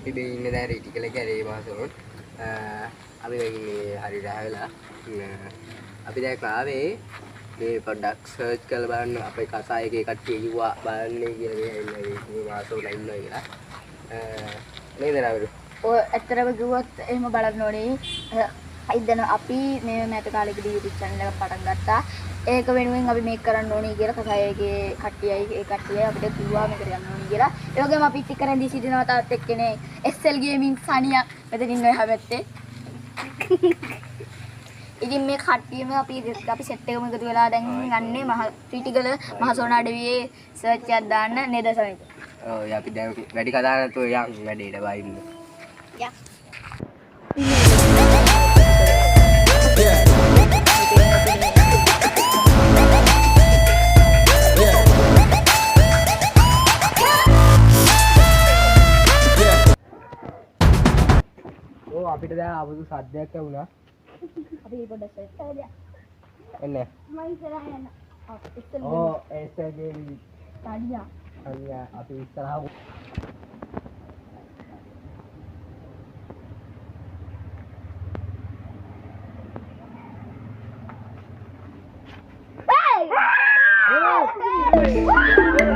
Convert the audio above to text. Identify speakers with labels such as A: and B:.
A: අපි මේ ඉන්නේ දැන් රිටිකල කැලේ මාසොන් අපි දැන් මේ හරියට ආවෙලා අපි දැන් ආවේ මේ පොඩ්ඩක් සර්ච් කරලා බලන්න අපේ කසායකේ කට්ටිය කිව්වා බලන්නේ කියලා මේ ඇවිල්ලා මේ මාසොන් ඉන්නවා කියලා නේද නවරු
B: ඔය ඇත්තටම කිව්වොත් එහෙම බලන්න ඕනේ ඉතින් අපි මේ මෑත කාලෙකදී YouTube channel එකක් පටන් ගත්තා ඒක වෙනුවෙන් අපි මේක කරන්න ඕනේ කියලා කසායකේ කට්ටියයි ඒ කට්ටිය අපිට කිව්වා මේක කරන්න ඕනේ කියලා ඒ වගේම අපි ඉතින් කරන් සිටිනවා තාත් එක්කනේ SL Gaming සනියා මෙතන ඉන්න හැබැත්තේ ඉතින් මේ කට්ටියම අපි සෙට් එකම එකතු වෙලා දැන් යන්නේ මහ ක්‍රිටිකල් මහසෝන අඩවියේ සර්ච් එකක් දාන්න නේද සමිත
A: ඔව් අපි දැන් වැඩි කතා නැතුව යන් වැඩේට වයින්න
B: යා
A: අපිට දැන් ආපසු සද්දයක් ඇහුණා.
B: අපි පොඩ්ඩක් සෙට් කරලා
A: එන්නේ.
B: මම ඉස්සරහ යන්න.
A: ඔව් ඒසගේ
B: සාඩියා.
A: අනියා අපි ඉස්සරහ
B: Hey!